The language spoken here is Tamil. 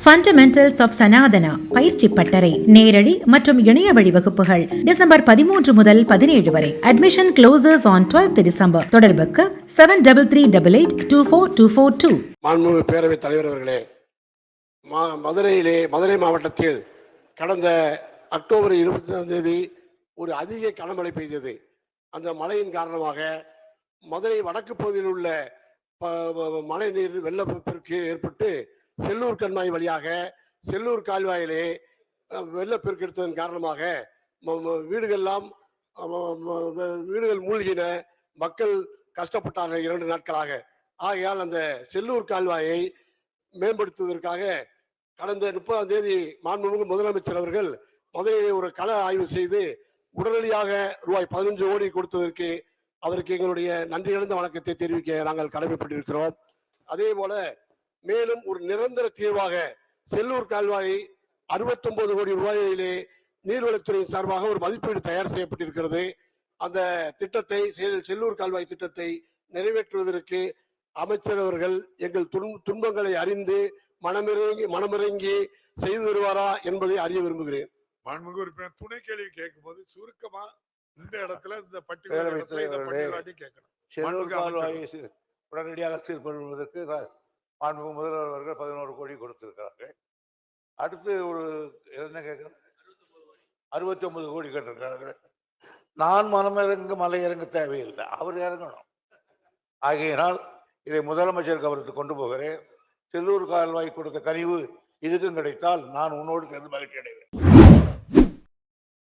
ஃபண்டமெண்டல்ஸ் ஆஃப் சனாதனா பயிற்சி பட்டறை நேரடி மற்றும் இணைய வழி வகுப்புகள் டிசம்பர் 13 முதல் 17 வரை. Admission closes on 12th December. தொடர்புக்கு 7388824242. மாண்புமிகு பேரவைத் தலைவர் அவர்களே, மதுரை மாவட்டத்தில் கடந்த அக்டோபர் 24ஆம் தேதி ஒரு அதிக கனமழை பெய்தது. அந்த மழையின் காரணமாக மதுரை வடக்கு பகுதியில் உள்ள மழை நீர் வெள்ளப்பெருக்கு ஏற்பட்டு செல்லூர் கண்மாய் வழியாக செல்லூர் கால்வாயிலே வெள்ளப்பெருக்கு எடுத்ததன் காரணமாக வீடுகள் மூழ்கின, மக்கள் கஷ்டப்பட்டார்கள் 2 நாட்களாக. ஆகையால் அந்த செல்லூர் கால்வாயை மேம்படுத்துவதற்காக கடந்த 30ஆம் தேதி மாண்புமிகு முதலமைச்சர் அவர்கள் மதுரையிலே ஒரு கள ஆய்வு செய்து உடனடியாக ரூபாய் 15 கோடி கொடுத்ததற்கு அவருக்கு எங்களுடைய நன்றி கலந்த வணக்கத்தை தெரிவிக்க நாங்கள் கடமைப்பட்டிருக்கிறோம். அதே போல மேலும் ஒரு நிரந்தர தீர்வாக செல்லூர் கால்வாயை 69 கோடி ரூபாயிலே நீர்வளத்துறையின் சார்பாக ஒரு மதிப்பீடு தயார் செய்யப்பட்டிருக்கிறது. அந்த திட்டத்தை, செல்லூர் கால்வாய் திட்டத்தை நிறைவேற்றுவதற்கு அமைச்சர் அவர்கள் எங்கள் துன்பங்களை அறிந்து மனமிறங்கி செய்து வருவாரா என்பதை அறிய விரும்புகிறேன். மாண்புமிகு உறுப்பினர் துணை கேள்வி கேட்கும் போது சுருக்கமா இந்த இடத்துல இந்த பட்டியலை கேட்கணும். உடனடியாக சீர்படுவதற்கு மாண்புமிகு முதல்வர் அவர்கள் 11 கோடி கொடுத்திருக்கிறார்கள். அடுத்து ஒரு என்ன கேட்கிறேன், 69 கோடி கேட்டிருக்கிறார்கள். நான் மலை இறங்க தேவையில்லை, அவர் இறங்கணும். ஆகையினால் இதை முதலமைச்சர் கவனத்துக்கு கொண்டு போகிறேன். செல்லூர் கால்வாய் கொடுத்த கனிவு இதுக்கும் கிடைத்தால் நான் உன்னோடு சேர்ந்து மகிழ்ச்சி அடைவேன்.